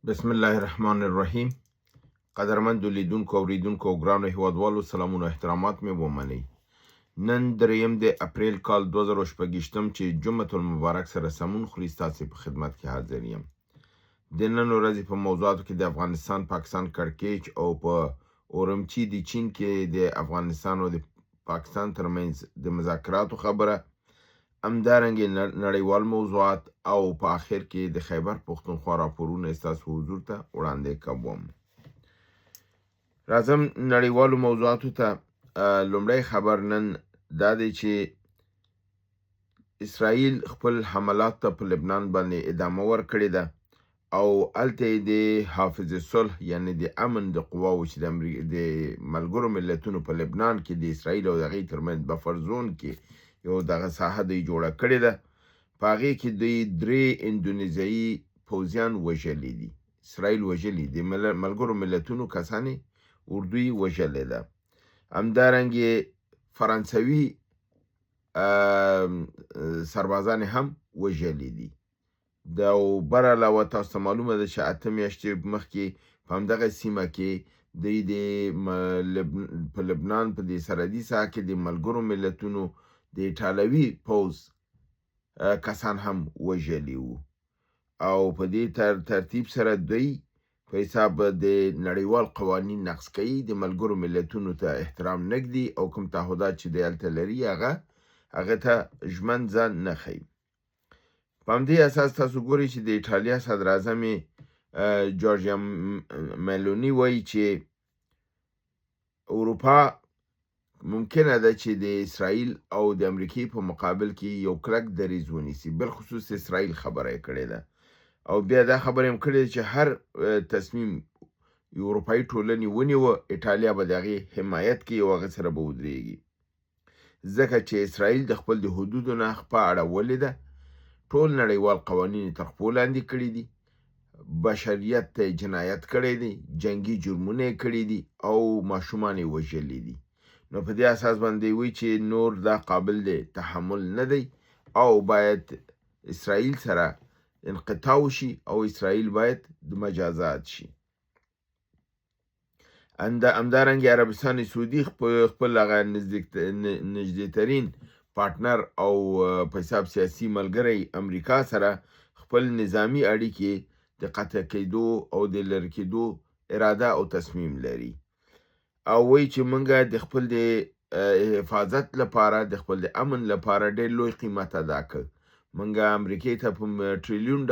بسم الله الرحمن الرحیم. قدرمند لیدونکو اوریدونکو او ګرانو هیوادوالو سلامونه او احترامات مې ومنئ. نن 3 د اپریل کال 2018 چې جمعة المبارک سره سمون خوري ستاسې په خدمت کې حاضر یم. د نن ورځې په موضوعاتو کې د افغانستان پاکستان کړکېچ او په اورمچي د چین کې د افغانستان او د پاکستان ترمنځ د مذاکراتو خبره، همدارنګې نړیوال موضوعات او په آخر کې د خیبر پښتونخوا راپورونه ستاسو حضور ته وړاندې کوم. راځم نړیوالو موضوعاتو ته. لومړی خبر نن دا دی چې اسرائیل خپل حملات ته په لبنان باندې ادامه ورکړې ده او هلته یې د حافظ صلح یعنې د امن د قواو چې د ملګرو ملتونو په لبنان کې د اسرائیل او د هغې ترمنځ بفر زون کې یو دغه ساحه دوی جوړه کړې ده. په هغې کې دوی 3 اندونیزیایي پوځیان وژلي دي. اسرائیل وژلي د ملګرو ملتونو کسانې اردوی وژلې ده. همدارنګې فرانسوي سربازان هم وژلي دي. د بر علاوه تاسو ته معلومه ده چې 8 میاشتې مخکې په همدغه سیمه کې دوی په لبنان په دې سرحدي ساحه کې د ملګرو ملتونو د ایټالوي پوځ کسان هم وژلي وو او په دې ترتیب سره دوی په حساب د نړیوال قوانین نقض کوي، د ملګرو ملتونو ته احترام نه ږدي او کوم تعهدات چې دی هلته لري هغه ته ژمن ځان نه ښیي. په همدې اساس تاسو ګورئ چې د ایټالیا صدراعظم جورجیا میلوني وایي چې اروپا ممکنه ده چې د اسرائیل او د امریکې په مقابل کې یو کلک دریځ ونیسي. بالخصوص اسرائیل خبره یې کړې ده او بیا دا خبره هم کړې ده چې هر تصمیم اروپایي ټولنې ونیوه ایټالیا به د هغې حمایت کوي او هغه سره به ودرېږي، ځکه چې اسرائیل د خپل د حدودو نه خپه اړولې ده. ټول نړیوال قوانین تر خپو لاندې کړي دي، بشریت ته جنایت کړی دی، جنگي جرمونه یې کړي دي او ماشومان یې وژلي دي. نو په دې اساس باندې وی چې نور دا قابل دی تحمل نه دی او باید اسرائیل سره انقطاع وشي او اسرائیل باید مجازات شي. همدارنګې عربستان سعودي خپل هغه نږدېترین پارټنر او په حساب سیاسي ملګری امریکا سره خپل نظامی اړیکې د قطع کېدو او د لرې کېدو اراده او تصمیم لري او وایي چې موږ د خپل د حفاظت لپاره د خپل د امن لپاره ډېر لوی قیمت ادا کړ. موږ امریکې ته په $1 ټریلیون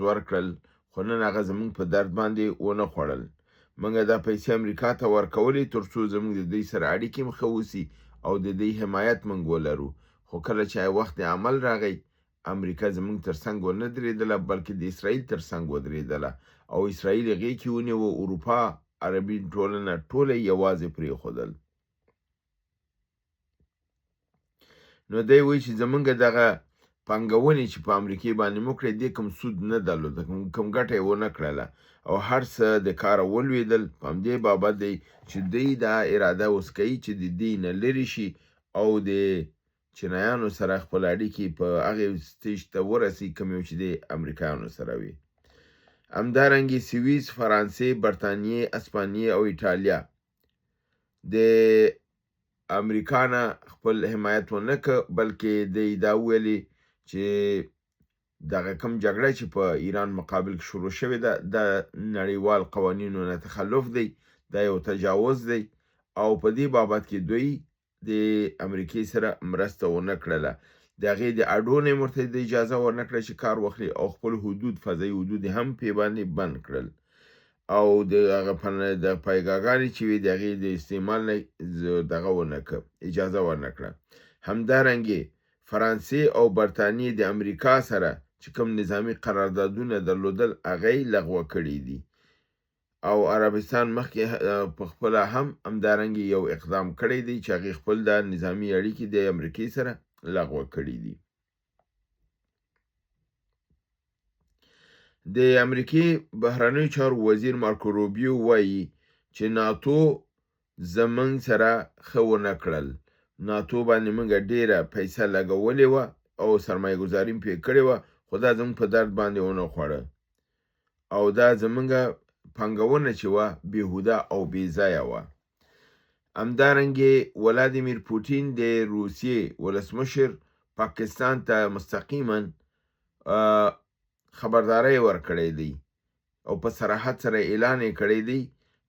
ورکړل خو نن هغه زموږ په درد باندې ونه خوړل. موږ دا پیسې امریکا ته ورکولې تر څو زموږ د دوی سره اړیکې ښه وسي او د دوی حمایت موږ ولرو، خو کله چې وخت د عمل راغی امریکا زموږ تر څنګ ونه درېدله بلکې د اسرائیل تر څنګ ودرېدله او اسرائیل یې غېږ کې ونیوه. اروپا عربي ټولنه ټوله یوازې پرېښودل. نو دی وایي چې زموږ دغه پانګونې چې په امریکې باندې مو کړې دې کوم سود نه درلوده، کوم ګټه یې ونه کړله او هر څه د کاره ولوېدل. په همدې بابت دی چې دوی دا اراده اوس کوي چې د دې نه لرې شي او د چینایانو سره خپل اړیکې په هغې سټیج ته ورسي کوم یو چې د امریکایانو سره وي. همدارنګې سویس، فرانسې، برطانیې، اسپانیې او ایټالیا د امریکا نه خپل حمایت ونه که بلکې دوی دا وویلې چې دغه کوم جګړه چې په ایران مقابل کې شروع شوې ده د نړیوال قوانینو نه تخلف دی، دا یو تجاوز دی او په دې بابت کې دوی د امریکې سره مرسته ونه کړله. د هغې د اډون یې ورته د اجازه ورنه کړه چې کار وخلي او خپل حدود فضایي حدود هم پې باندې بند کړل او د هغه د پایګاګانې چې وي د هغې د استعمال نه دغه ونه کړه، اجازه ورنه کړه. همدارنګې فرانسې او برطانیې د امریکا سره چې کوم نظامي قراردادونه درلودل هغه یې لغوه کړي دي او عربستان مخکې په خپله هم همدارنګې یو اقدام کړی دی چې هغې خپل د نظامي اړیکې د امریکې سره لغوه کړي دي. د امریکې بهرنیو چارو وزیر مارکو روبیو وایي چې ناتو زموږ سره ښه ونه کړل. ناتو باندې موږ ډېره پیسه لګولې وه او سرمایه ګذاري مې پرې کړې وه خو دا زموږ په درد باندې ونه خوړه او دا زمونږ پانګونه چې وه بېهوده او بېځایه وه. همدارنګې ولادیمیر پوټین د روسیې ولسمشر پاکستان ته مستقیما خبرداری ورکړی دی او په صراحت سره اعلان یې کړی دی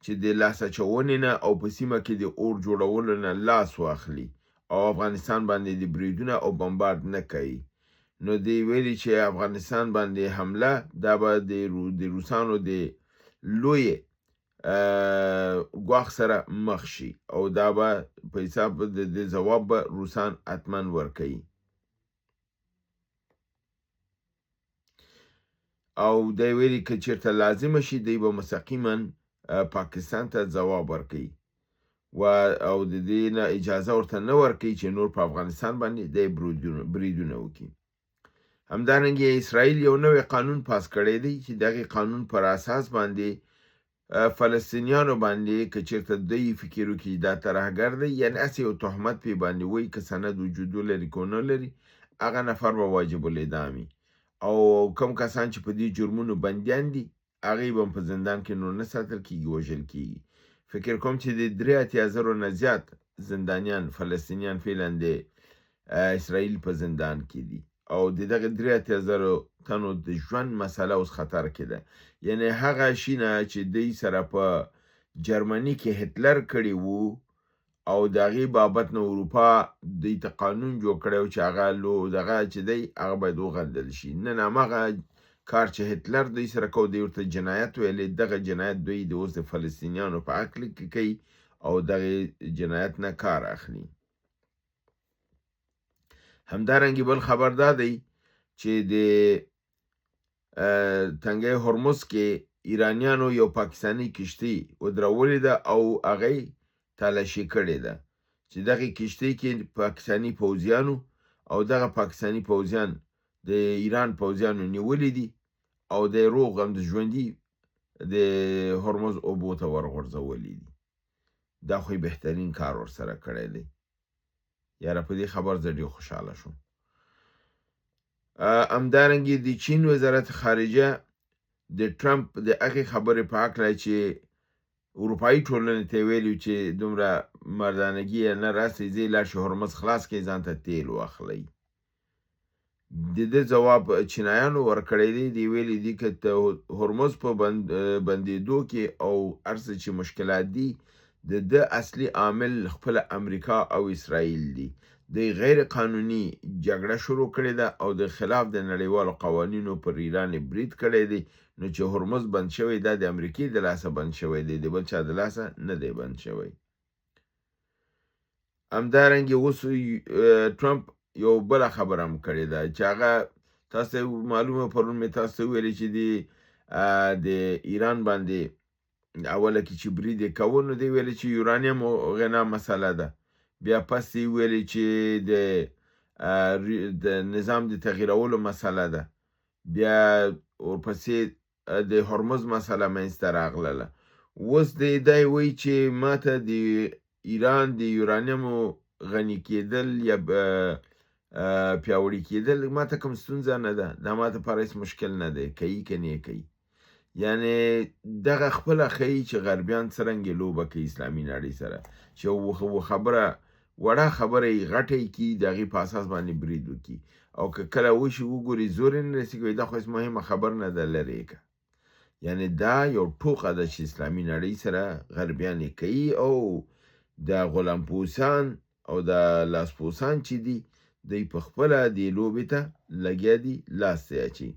چې د لاس اچونې نه او په سیمه کې د اور جوړولو نه لاس واخلي او افغانستان باندې د بریدونه او بمبارد نه کوي. نو دی ویلي چې افغانستان باندې حمله دا به د روسانو د لوی ګواښ سره مخ شي او دا به په حساب د ځواب به روسان حتما ورکوي. او دی ویلي که چېرته لازمه شي دی به مستقیما پاکستان ته ځواب ورکوي او د دې نه اجازه ورته نه ورکوي چې نور په افغانستان باندې دی بریدونه وکړي. همدارنګه اسرائیل یو نوی قانون پاس کړی دی چې دغه قانون پر اساس باندې فلسطینیانو باندې که چېرته دوی فکر وکړي دا ترهګر دی یعنې هسې یو تهمت پې باندې وایي که سند وجود ولري که ونه لري هغه نفر به واجب الاعدام وي او کوم کسان چې په دې جرمونو بندیان دي هغې به په زندان کې نور نه ساتل کېږي وژل کېږي. فکر کوم چې د 83,000 نه زیات زندانیان فلسطینیان فعلا د اسرائیل په زندان کې دي او د دغه 83,000 تنو د ژوند مسله اوس خطر کې ده. یعنی هغه شي نه چې دوی سره په جرمني کې هټلر کړي وو او د هغې بابت نه اروپا دوی ته قانون جوړ کړی و چې هغه دغه چې دی هغه باید وغندل شي. نن هماغه کار چې هټلر دوی سره کو دوی ورته جنایت ویلی دغه جنایت دوی د اوس د فلسطینیانو په حق کې کوي او دغه جنایت نه کار اخلي. همدارنګه بل خبر دا دی چې د تنګی هرمز کې ایرانیانو یو پاکستانی کشتۍ ودرولې ده او هغه تالاشي کړې ده چې دغه کشتۍ کې پاکستانی پوځیانو او دغه پاکستانی پوځیان د ایران پوځیانو نیولې دي او د روغ هم د ژوندي د هرمز اوبو ته ورغورځولې دي. دا خو بهترین کار ورسره کړی دی. یاره په دې خبر زه ډېر خوشحاله شوم. همدارنګې د چین وزارت خارجه د ټرمپ د هغې خبرې په هکله چې اروپایي ټولنې ته یې ویلي چې دومره مردانګي یې نه راسئ ځئ لاړ شئ هرمز خلاص کړئ ځان ته تیل واخلئ. د ده ځواب چینایانو ورکړی دی. دی ویلي دي که هرمز په بندېدو کې او هر څه چې مشکلات دي د ده اصلي عامل خپله امریکا او اسرائیل دي. دوی غیر قانوني جګړه شروع کړې ده او د خلاف د نړیوالو قوانینو پر ایران برید کړی دی. نو چې هرمز بند شوی دا د امریکې د لاسه بند شوی دی د بل چا د لاسه نه دی بند شوی. همدارنګې اوس ټرمپ یو بله خبره هم کړې ده چې هغه تاسو ته معلومه پرون مې تاسو ته وویلې چې د ایران باندې اوله کې چې برید یې کوه نو دی ویلې چې یورانیم غنا مسله ده. بیا پس یې ویلې چې د نظام د تغییرولو مسله ده. بیا ورپسې د هرمز مسله منځته راغلله. اوس دی وایي چې ماته د ایران د یورانیمو غني کېدل یا پیاوړي کېدل ماته کوم ستونزه نه ده. دا ماته لپاره هېڅ مشکل نه دی. کوي که نه کوي یعنې دغه خپله ښیي چې غربیان څرنګې لوبه کوي اسلامي نړۍ سره چې خبره وړه خبره یې غټه یې کړي د هغې په اساس باندې برید وکړي او که کله وشي وګوري زور یې نه رسېږي دا خو هېڅ مهمه خبر نه ده لرې که. یعنې دا یو ټوقه ده چې اسلامي نړۍ سره غربیان یې کوي او د غلام پوسان او د لاسپوسان چې دي دوی په خپله دې لوبې ته لګیا دي لاس یې اچوي.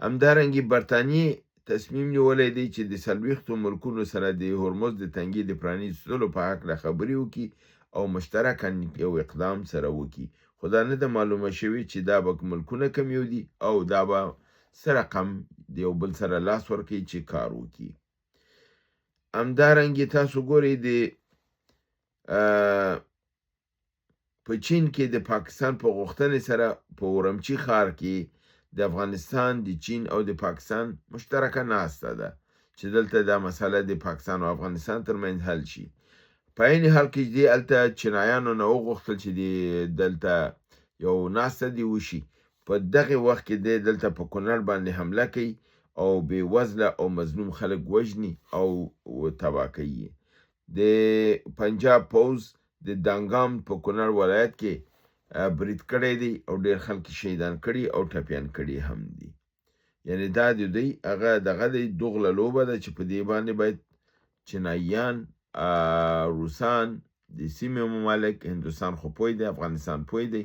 همدارنګې برطانیې تصمیم نیولی دی چې د 40 ملکونو سره د هرمز د تنګي د پرانیستلو په هکله خبرې وکړي او مشترکاً یو اقدام سره وکړي. خو دا نه ده معلومه شوې چې دا به ملکونه کوم یو دي او دا به څه رقم د یو بل سره لاس ورکوي چې کار وکړي. همدارنګې تاسو ګورئ د په چین کې د پاکستان په غوښتنې سره په ورمچي ښار کې د افغانستان د چین او د پاکستان مشترکه ناسته ده چې دلته دا مسله د پاکستان او افغانستان ترمنځ حل شي. په عین حال کې دې هلته چینایانو نه وغوښتل چې دلته یو ناسته دې وشي. په دغه وخت کې دی دلته په کونړ باندې حمله کوي او بې وزله او مظلوم خلک وژني او تباه کوي. د پنجاب پوځ د دانګام په کونړ ولایت کې برید کړی دی او ډېر خلک شهیدان کړي او ټپیان کړي هم دي. یعنې دا د دوی هغه دغه د دوغله لوبه ده چې په دې باندې باید چینایان، روسان، د سیمې ممالک، هندوستان خو پوه دی، افغانستان پوه دی،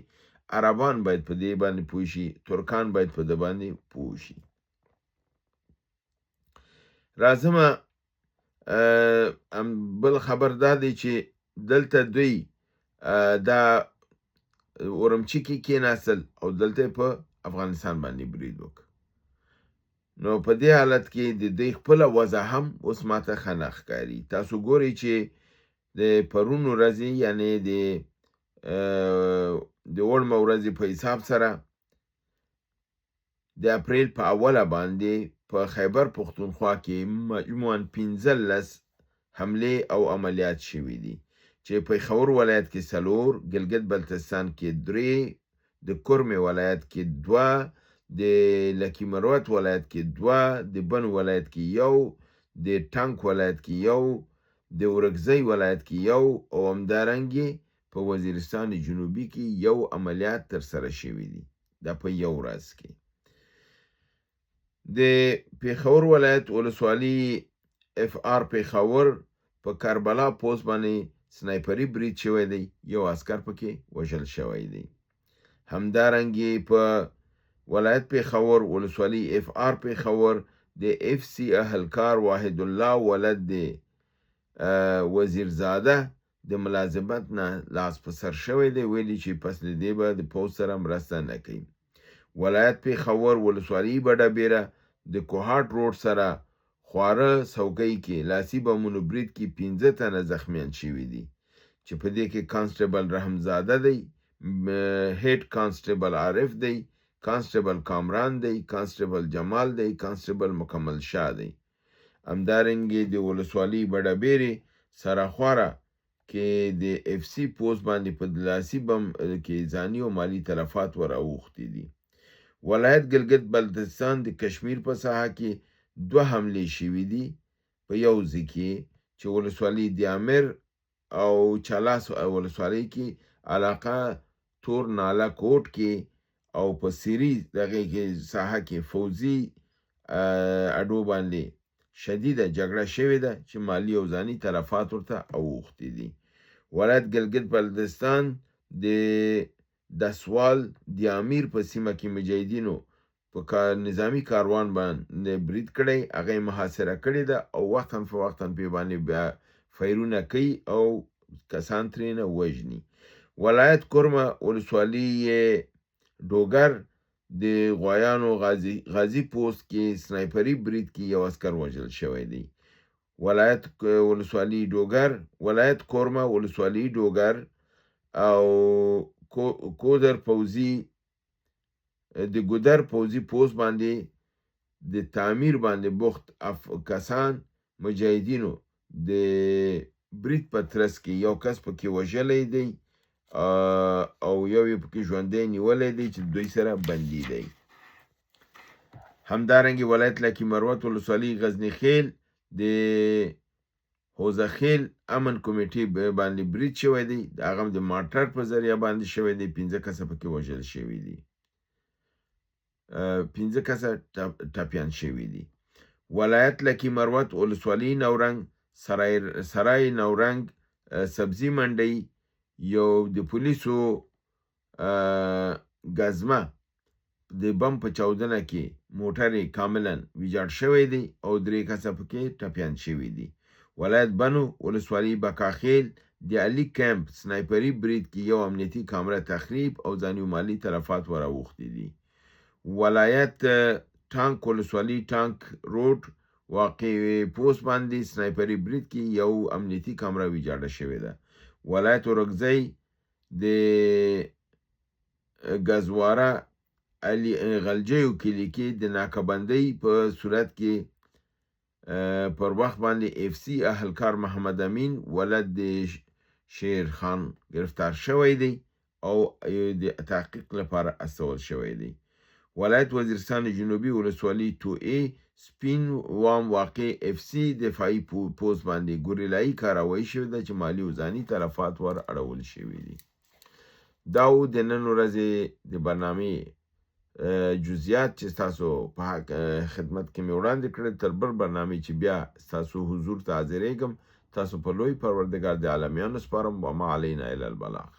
عربان باید په دې باندې پوه شي، ترکان باید په دې باندې پوه شي. راځمه بل خبر دا دی چې دلته دوی دا اورمچي کې کېناستل او دلته په افغانستان باندې برید وکړ. نو په دې حالت کې د دوی خپله وضع هم اوس ماته ښه نه ښکاري. تاسو ګورئ چې د پرون ورځې یعنې د وړمه ورځې په حساب سره د اپریل په اوله باندې په خیبر پښتونخوا کې مجموعاً 15 حملې او عملیات شوي دي چې پېښور ولایت کې 4، ګلګت بلتستان کې 3، د کرمې ولایت کې 2، د لکی مروت ولایت کې 2، د بن ولایت کې 1، د ټانک ولایت کې 1، د ورکزی ولایت کې 1 او همدارنګې په وزیرستان جنوبي کې 1 عملیات ترسره شوي دي. دا په یو ورځ کې. د پېښور ولایت ولسوالي FR پېښور په کربلا پوسټ باندې سنایپري برید شوی دی، 1 عسکر پکې وژل شوی دی. همدارنګې په ولایت پېښور ولسوالي FR پېښور د FC اهلکار واحد الله ولد د وزیرزاده د ملازمت نه لاس په سر شوی دی، ویلي چې پس له دې به د پوځ سره مرسته نه کوي. ولایت پېښور ولسوالي بډابیره د کوهاټ روډ سره خواره څوکۍ کې لاسي بمونو برید کې 15 تنه زخمیان شوي دي چې په دې کې کانسټیبل رحمزاده دی، هیډ کانسټیبل عارف دی، کانسټیبل کامران دی، کانسټیبل جمال دی، کانسټیبل مکمل شاه دی. همدارنګې د ولسوالي بډابیرې سره خواره کې د FC پوسټ باندې په لاسي بم کې ځاني او مالی تلفات ور اوښتي دي. ولایت ګلګت بلتستان د کشمیر په ساحه کې 2 حملې شوي دي په یو ځای کې چې ولسوالي دیامر او چالاس ولسوالۍ کې علاقه تور ناله کوټ کې او په سیری دغه کې ساحه کې فوزي اډو باندې شدیده جګړه شوې ده چې مالی او ځاني تلفات ورته اوښتي دي. ولایت ګلګت بلتستان د دسوال د امیر په سیمه کې مجاهدینو په نظامی کاروان باندې برید کړی، هغه محاصره کړې ده او وختاً فوقتاً په باندې بیا فیرونه کوي او کسان ترېنه وژني. ولایت کرمه ولسوالي ډوګر د غوایانو غازي پوسټ کې سنایپري برید کې 1 عسکر وژل شوی دی. ولایت ولسوالي ډوګر، ولایت کرمه ولسوالي ډوګر او کودر پوځي د ګودر پوځي پوسټ باندې د تعمیر باندې بوخت کسان مجاهدینو د برید په ترڅ کې 1 کس پکې وژلی دی او یو یې پکې ژوندی نیولی دی چې دوی سره بندي دی. همدارنګې ولایت لکی مروت ولسوالي غزني خیل د حوزه خیل امن کمیټې باندې برید شوی دی، د هغه د مارټر په ذریعه باندې شوی دی، 15 کسه پکې وژل شوي دي، 15 کسه ټپیان شوي دي. ولایت لکی مروت ولسوالي نورنګ سرای نورنګ سبزي منډۍ یو د پولیسو ګزمه د بم په چاودنه کې موټر کاملا ویجاړ شوی دی او 3 کسه پکې ټپیان شوي دي. ولایت بنو ولسوالي بکاخیل د علي کمپ سنایپري برید کې 1 امنیتي کامره تخریب او ځاني مالی تلفات ور اوښتي دي. ولایت ټانک ولسوالي ټانک روډ واقع پوسټ باندې سنایپري برید کې 1 امنیتي کامره ویجاړه شوې ده. ولایت ورکزی د غزواره علي غلجیو کلی کې د ناکهبندۍ په صورت کې پر وخت باندې FC اهلکار محمد امین ولد د شیر خان گرفتار شوی دی او د تحقیق لپاره استول شوی دی. ولایت وزیرستان جنوبي ولسوالي 2A سپین وام واقع اف سی دفاعي پوست باندې ګوریلایي کاروایی شوې ده چې مالي او ځاني تلفات ور اړول شوي دي. دا و د نن ورځې د برنامې جزئیات چې ستاسو په خدمت کې مې وړاندې کړل. تر بل برنامې چې بیا ستاسو حضور ته حاضرېږم، تاسو په لوی پروردګار د عالمیانو سپارم. وما علینا الا البلاغ.